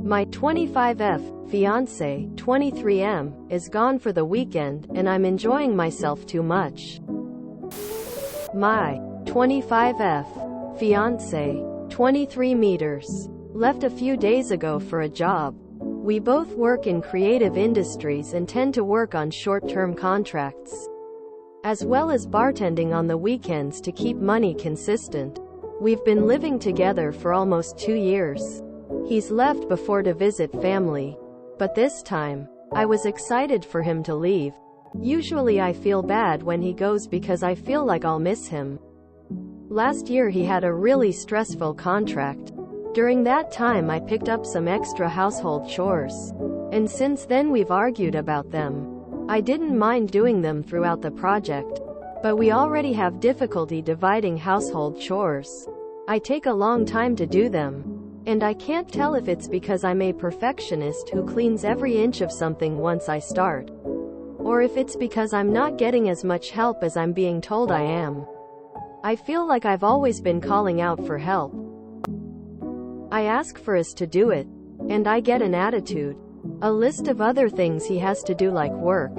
My 25F fiancé, 23M, is gone for the weekend, and I'm enjoying myself too much. My 25F fiancé, 23 meters, left a few days ago for a job. We both work in creative industries and tend to work on short-term contracts, as well as bartending on the weekends to keep money consistent. We've been living together for almost 2 years. He's left before to visit family, but this time, I was excited for him to leave. Usually I feel bad when he goes because I feel like I'll miss him. Last year he had a really stressful contract. During that time I picked up some extra household chores, and since then we've argued about them. I didn't mind doing them throughout the project, but we already have difficulty dividing household chores. I take a long time to do them, and I can't tell if it's because I'm a perfectionist who cleans every inch of something once I start, or if it's because I'm not getting as much help as I'm being told I am. I feel like I've always been calling out for help. I ask for us to do it, and I get an attitude. A list of other things he has to do, like work,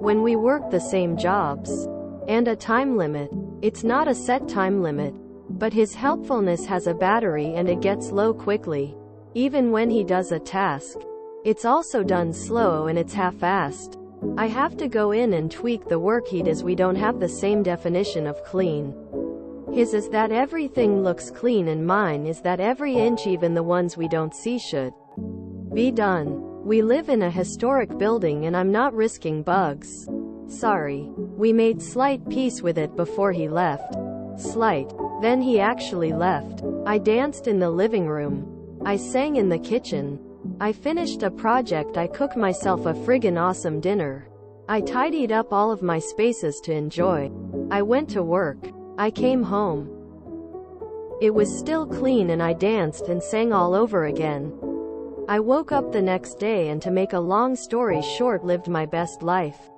when we work the same jobs, and a time limit. It's not a set time limit, but his helpfulness has a battery and it gets low quickly. Even when he does a task, it's also done slow and it's half-assed. I have to go in and tweak the work he does. We don't have the same definition of clean. His is that everything looks clean, and mine is that every inch, even the ones we don't see, should be done. We live in a historic building and I'm not risking bugs. Sorry. We made slight peace with it before he left. Slight. Then he actually left. I danced in the living room. I sang in the kitchen. I finished a project. I cooked myself a friggin' awesome dinner. I tidied up all of my spaces to enjoy. I went to work. I came home. It was still clean and I danced and sang all over again. I woke up the next day and, to make a long story short, lived my best life.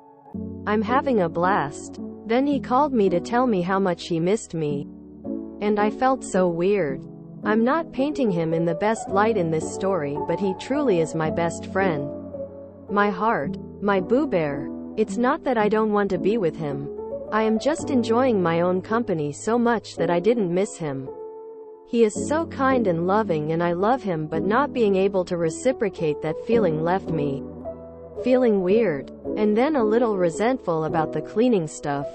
I'm having a blast. Then he called me to tell me how much he missed me. And I felt so weird. I'm not painting him in the best light in this story, but he truly is my best friend. My heart. My boo bear. It's not that I don't want to be with him. I am just enjoying my own company so much that I didn't miss him. He is so kind and loving and I love him, but not being able to reciprocate that feeling left me feeling weird, and then a little resentful about the cleaning stuff.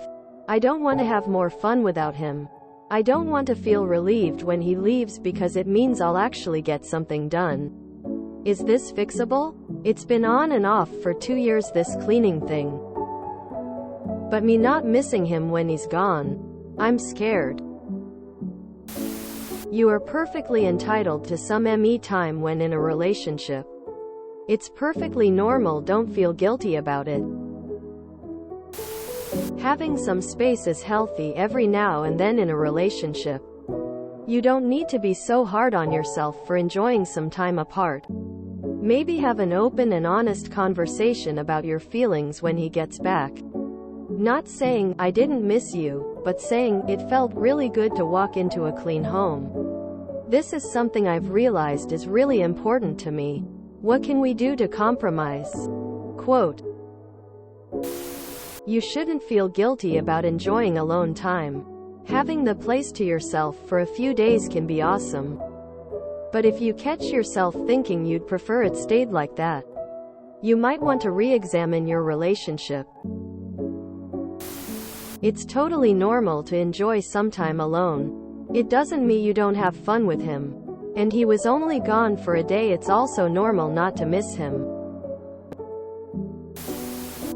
I don't want to have more fun without him. I don't want to feel relieved when he leaves because it means I'll actually get something done. Is this fixable? It's been on and off for 2 years, this cleaning thing. But me not missing him when he's gone. I'm scared. You are perfectly entitled to some me time when in a relationship. It's perfectly normal. Don't feel guilty about it. Having some space is healthy every now and then in a relationship. You don't need to be so hard on yourself for enjoying some time apart. Maybe have an open and honest conversation about your feelings when he gets back. Not saying, "I didn't miss you," but saying, "It felt really good to walk into a clean home. This is something I've realized is really important to me. What can we do to compromise?" Quote. You shouldn't feel guilty about enjoying alone time. Having the place to yourself for a few days can be awesome. But if you catch yourself thinking you'd prefer it stayed like that, you might want to re-examine your relationship. It's totally normal to enjoy some time alone. It doesn't mean you don't have fun with him. And he was only gone for a day. It's also normal not to miss him.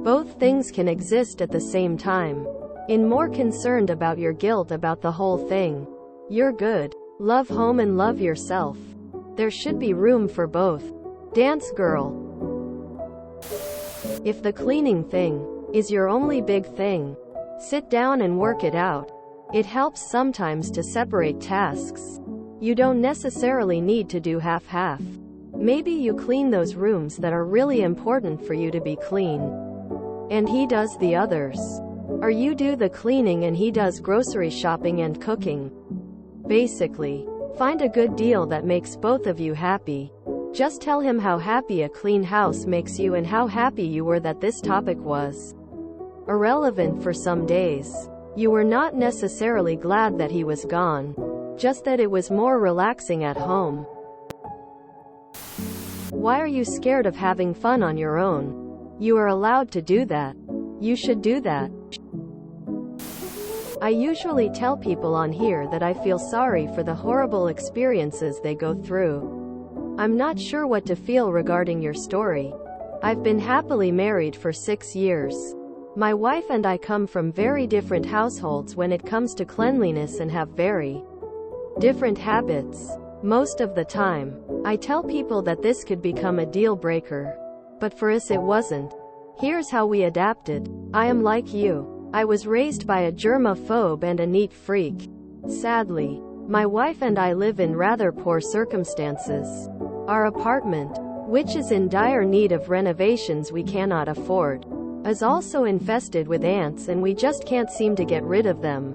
Both things can exist at the same time. In more concerned about your guilt about the whole thing. You're good. Love home and love yourself. There should be room for both. Dance girl. If the cleaning thing is your only big thing, sit down and work it out. It helps sometimes to separate tasks. You don't necessarily need to do half-half. Maybe you clean those rooms that are really important for you to be clean, and he does the others. Or you do the cleaning and he does grocery shopping and cooking. Basically, find a good deal that makes both of you happy. Just tell him how happy a clean house makes you and how happy you were that this topic was irrelevant for some days. You were not necessarily glad that he was gone, just that it was more relaxing at home. Why are you scared of having fun on your own? You are allowed to do that. You should do that. I usually tell people on here that I feel sorry for the horrible experiences they go through. I'm not sure what to feel regarding your story. I've been happily married for 6 years. My wife and I come from very different households when it comes to cleanliness and have very different habits. Most of the time, I tell people that this could become a deal breaker. But for us it wasn't. Here's how we adapted. I am like you. I was raised by a germaphobe and a neat freak. Sadly, my wife and I live in rather poor circumstances. Our apartment, which is in dire need of renovations we cannot afford, is also infested with ants and we just can't seem to get rid of them.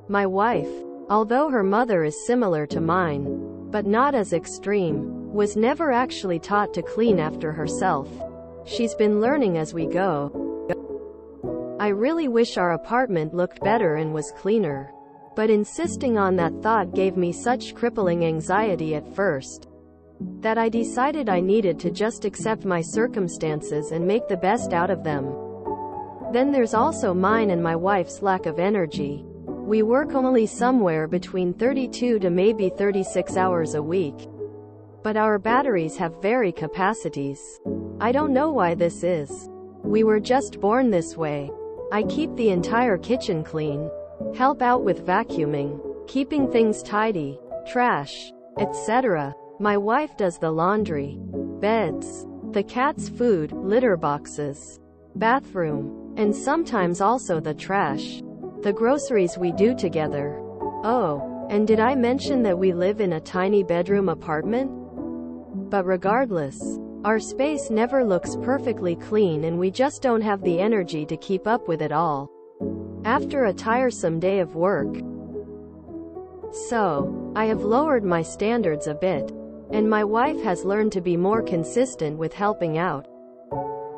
My wife, although her mother is similar to mine, but not as extreme, was never actually taught to clean after herself. She's been learning as we go. I really wish our apartment looked better and was cleaner. But insisting on that thought gave me such crippling anxiety at first that I decided I needed to just accept my circumstances and make the best out of them. Then there's also mine and my wife's lack of energy. We work only somewhere between 32 to maybe 36 hours a week. But our batteries have very capacities. I don't know why this is. We were just born this way. I keep the entire kitchen clean, help out with vacuuming, keeping things tidy, trash, etc. My wife does the laundry, beds, the cat's food, litter boxes, bathroom, and sometimes also the trash. The groceries we do together. Oh, and did I mention that we live in a tiny bedroom apartment? But regardless, our space never looks perfectly clean and we just don't have the energy to keep up with it all after a tiresome day of work. So, I have lowered my standards a bit, and my wife has learned to be more consistent with helping out.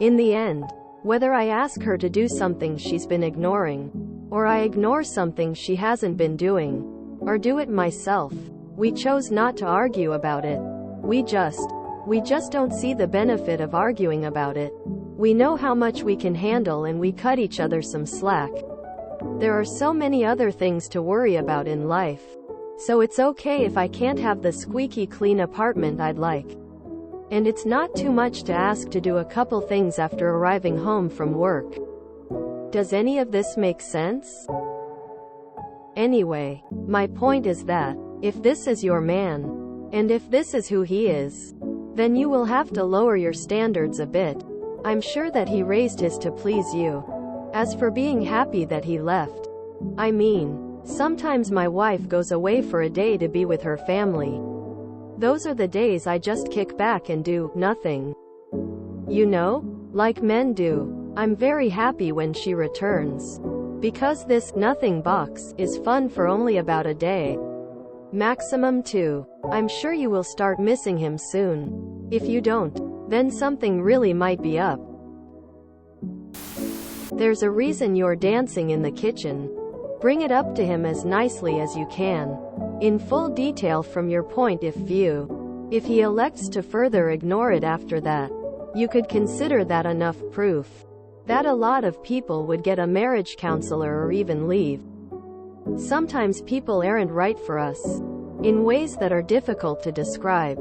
In the end, whether I ask her to do something she's been ignoring, or I ignore something she hasn't been doing, or do it myself, we chose not to argue about it. We just don't see the benefit of arguing about it. We know how much we can handle and we cut each other some slack. There are so many other things to worry about in life. So it's okay if I can't have the squeaky clean apartment I'd like. And it's not too much to ask to do a couple things after arriving home from work. Does any of this make sense? Anyway, my point is that, if this is your man, and if this is who he is, then you will have to lower your standards a bit. I'm sure that he raised his to please you. As for being happy that he left, I mean, sometimes my wife goes away for a day to be with her family. Those are the days I just kick back and do nothing. You know, like men do. I'm very happy when she returns. Because this nothing box is fun for only about a day. Maximum 2. I'm sure you will start missing him soon. If you don't, then something really might be up. There's a reason you're dancing in the kitchen. Bring it up to him as nicely as you can, in full detail from your point of view. If he elects to further ignore it after that, you could consider that enough proof that a lot of people would get a marriage counselor or even leave. Sometimes people aren't right for us, in ways that are difficult to describe,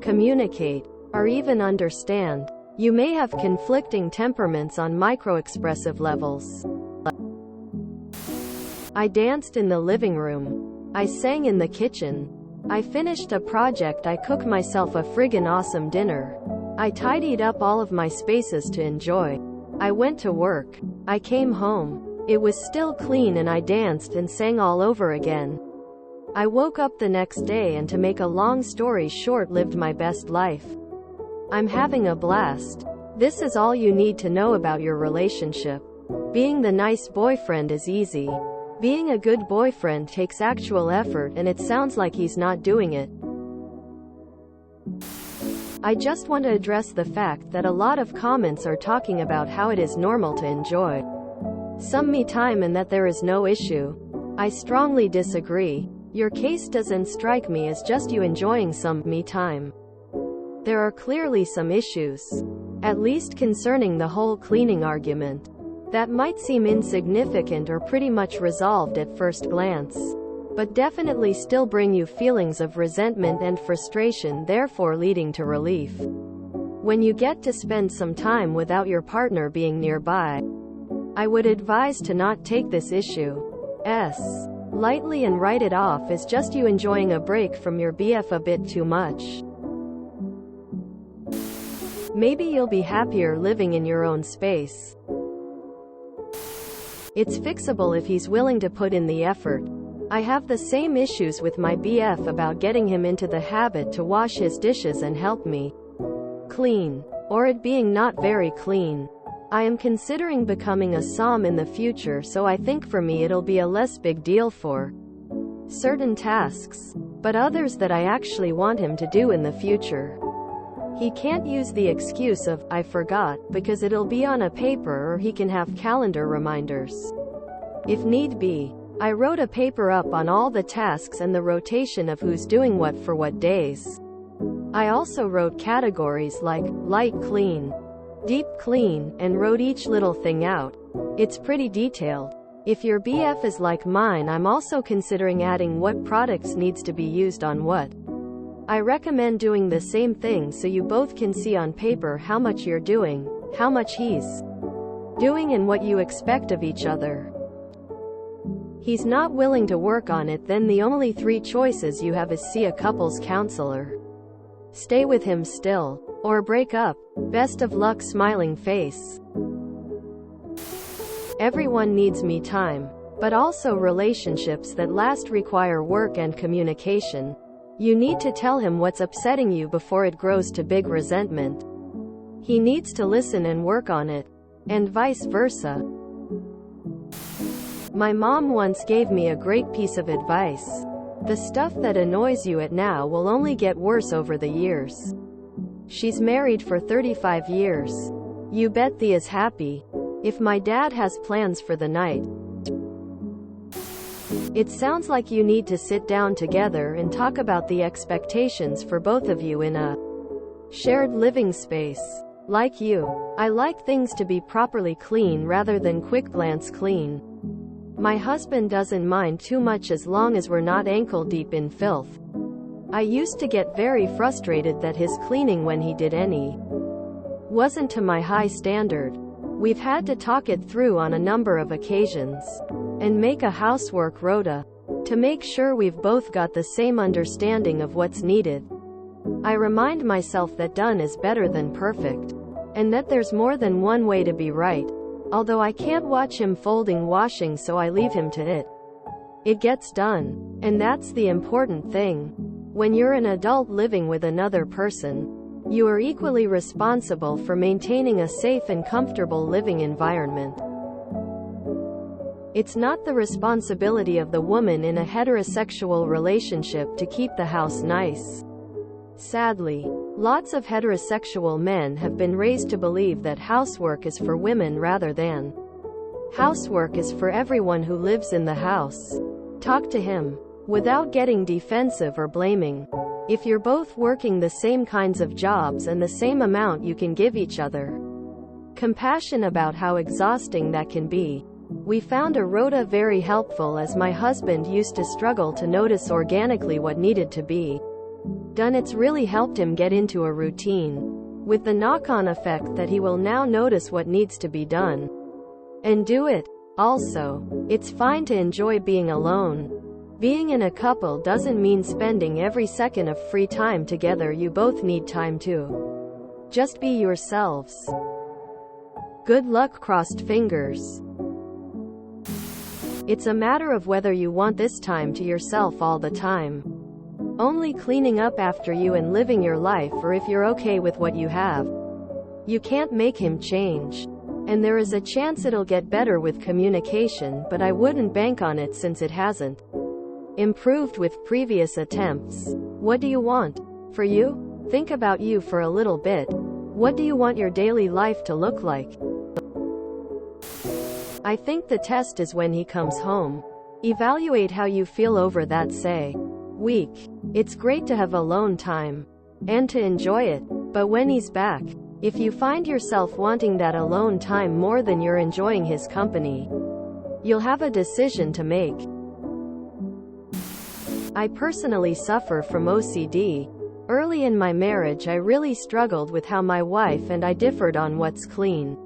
communicate, or even understand. You may have conflicting temperaments on micro-expressive levels. I danced in the living room. I sang in the kitchen. I finished a project. I cooked myself a friggin' awesome dinner. I tidied up all of my spaces to enjoy. I went to work. I came home. It was still clean and I danced and sang all over again. I woke up the next day and to make a long story short, lived my best life. I'm having a blast. This is all you need to know about your relationship. Being the nice boyfriend is easy. Being a good boyfriend takes actual effort and it sounds like he's not doing it. I just want to address the fact that a lot of comments are talking about how it is normal to enjoy some me time and that there is no issue. I strongly disagree. Your case doesn't strike me as just you enjoying some me time. There are clearly some issues, at least concerning the whole cleaning argument, that might seem insignificant or pretty much resolved at first glance, but definitely still bring you feelings of resentment and frustration, therefore leading to relief when you get to spend some time without your partner being nearby. I would advise to not take this issue lightly and write it off as just you enjoying a break from your BF a bit too much. Maybe you'll be happier living in your own space. It's fixable if he's willing to put in the effort. I have the same issues with my BF about getting him into the habit to wash his dishes and help me clean, or it being not very clean. I am considering becoming a som in the future, so I think for me it'll be a less big deal for certain tasks, but others that I actually want him to do in the future. He can't use the excuse of, "I forgot," because it'll be on a paper, or he can have calendar reminders if need be. I wrote a paper up on all the tasks and the rotation of who's doing what for what days. I also wrote categories like light clean, deep clean, and wrote each little thing out. It's pretty detailed. If your BF is like mine, I'm also considering adding what products needs to be used on what. I recommend doing the same thing so you both can see on paper how much you're doing, how much he's doing, and what you expect of each other. He's not willing to work on it, then the only three choices you have is see a couples counselor, stay with him still, or break up. Best of luck, smiling face. Everyone needs me time, but also relationships that last require work and communication. You need to tell him what's upsetting you before it grows to big resentment. He needs to listen and work on it, and vice versa. My mom once gave me a great piece of advice. The stuff that annoys you at now will only get worse over the years. She's married for 35 years. You bet Thea is happy. If my dad has plans for the night, it sounds like you need to sit down together and talk about the expectations for both of you in a shared living space. Like you, I like things to be properly clean rather than quick glance clean. My husband doesn't mind too much as long as we're not ankle deep in filth. I used to get very frustrated that his cleaning, when he did any, wasn't to my high standard. We've had to talk it through on a number of occasions, and make a housework rota, to make sure we've both got the same understanding of what's needed. I remind myself that done is better than perfect, and that there's more than one way to be right. Although I can't watch him folding washing, so I leave him to it. It gets done, and that's the important thing. When you're an adult living with another person, you are equally responsible for maintaining a safe and comfortable living environment. It's not the responsibility of the woman in a heterosexual relationship to keep the house nice. Sadly, lots of heterosexual men have been raised to believe that housework is for women rather than housework is for everyone who lives in the house. Talk to him without getting defensive or blaming. If you're both working the same kinds of jobs and the same amount you can give each other compassion about how exhausting that can be. We found a rota very helpful, as my husband used to struggle to notice organically what needed to be done. It's really helped him get into a routine, with the knock-on effect that he will now notice what needs to be done and do it. Also, it's fine to enjoy being alone. Being in a couple doesn't mean spending every second of free time together. You both need time to just be yourselves. Good luck, crossed fingers. It's a matter of whether you want this time to yourself all the time, only cleaning up after you and living your life, or if you're okay with what you have. You can't make him change, and there is a chance it'll get better with communication, but I wouldn't bank on it since it hasn't improved with previous attempts. What do you want for you? Think about you for a little bit. What do you want your daily life to look like? I think the test is when he comes home. Evaluate how you feel over that, say, week. It's great to have alone time and to enjoy it, but when he's back, if you find yourself wanting that alone time more than you're enjoying his company, you'll have a decision to make. I personally suffer from OCD. Early in my marriage, I really struggled with how my wife and I differed on what's clean.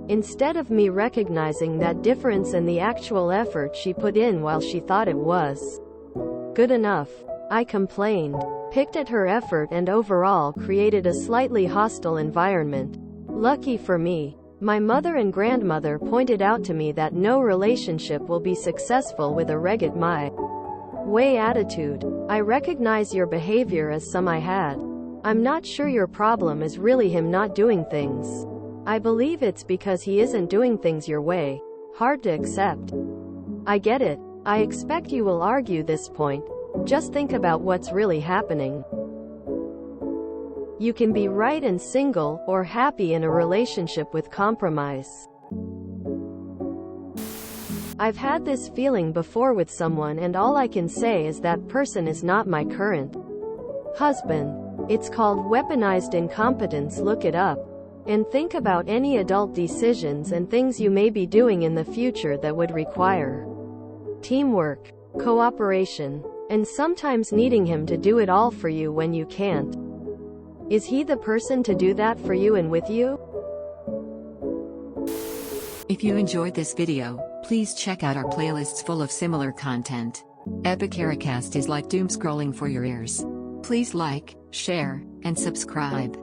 Instead of me recognizing that difference and the actual effort she put in while she thought it was good enough, I complained, picked at her effort, and overall created a slightly hostile environment. Lucky for me, my mother and grandmother pointed out to me that no relationship will be successful with a regret my way attitude. I recognize your behavior as some I had. I'm not sure your problem is really him not doing things. I believe it's because he isn't doing things your way. Hard to accept. I get it. I expect you will argue this point. Just think about what's really happening. You can be right and single, or happy in a relationship with compromise. I've had this feeling before with someone, and all I can say is that person is not my current husband. It's called weaponized incompetence. Look it up. And think about any adult decisions and things you may be doing in the future that would require teamwork, cooperation, and sometimes needing him to do it all for you when you can't. Is he the person to do that for you and with you? If you enjoyed this video, please check out our playlists full of similar content. Epic Ericast is like doom scrolling for your ears. Please like, share, and subscribe.